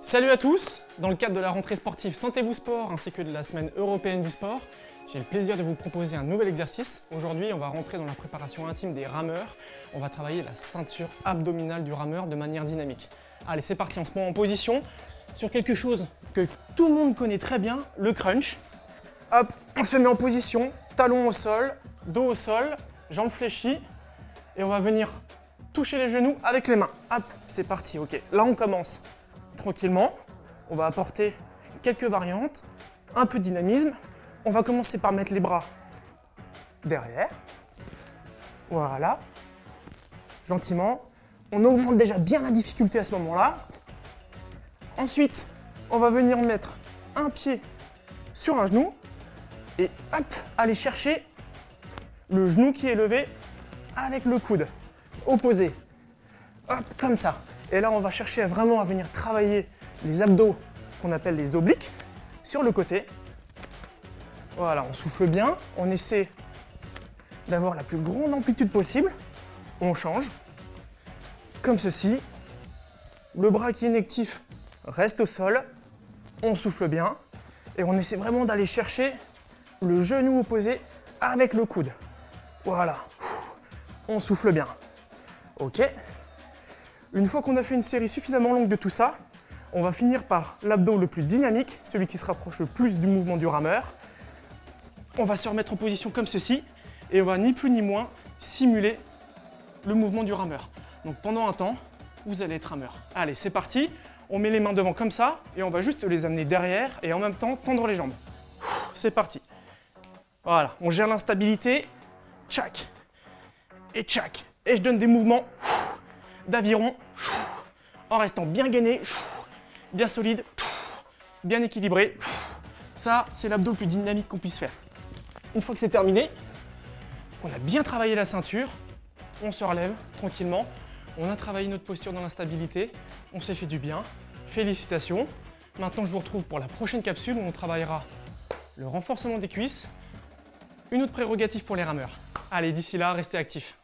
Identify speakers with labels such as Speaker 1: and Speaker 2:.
Speaker 1: Salut à tous! Dans le cadre de la rentrée sportive Sentez-vous Sport ainsi que de la semaine européenne du sport, j'ai le plaisir de vous proposer un nouvel exercice. Aujourd'hui, on va rentrer dans la préparation intime des rameurs. On va travailler la ceinture abdominale du rameur de manière dynamique. Allez, c'est parti, on se met en position sur quelque chose que tout le monde connaît très bien, le crunch. Hop, on se met en position, talons au sol, dos au sol, jambes fléchies et on va venir toucher les genoux avec les mains. Hop, c'est parti, ok. Là, on commence tranquillement. On va apporter quelques variantes, un peu de dynamisme. On va commencer par mettre les bras derrière. Voilà. Gentiment. On augmente déjà bien la difficulté à ce moment-là. Ensuite, on va venir mettre un pied sur un genou et hop, aller chercher le genou qui est levé avec le coude opposé. Hop, comme ça. Et là, on va chercher vraiment à venir travailler les abdos qu'on appelle les obliques sur le côté. Voilà, on souffle bien, on essaie d'avoir la plus grande amplitude possible. On change, comme ceci. Le bras qui est inactif reste au sol, on souffle bien et on essaie vraiment d'aller chercher le genou opposé avec le coude. Voilà, on souffle bien. Ok. Une fois qu'on a fait une série suffisamment longue de tout ça, on va finir par l'abdo le plus dynamique, celui qui se rapproche le plus du mouvement du rameur. On va se remettre en position comme ceci et on va ni plus ni moins simuler le mouvement du rameur. Donc pendant un temps, vous allez être rameur. Allez, c'est parti. On met les mains devant comme ça et on va juste les amener derrière et en même temps tendre les jambes. C'est parti. Voilà, on gère l'instabilité. Tchac et tchac. Et je donne des mouvements d'aviron en restant bien gainé, bien solide, bien équilibré. Ça, c'est l'abdo le plus dynamique qu'on puisse faire. Une fois que c'est terminé, qu'on a bien travaillé la ceinture, on se relève tranquillement. On a travaillé notre posture dans l'instabilité, on s'est fait du bien. Félicitations. Maintenant, je vous retrouve pour la prochaine capsule où on travaillera le renforcement des cuisses, une autre prérogative pour les rameurs. Allez, d'ici là, restez actifs.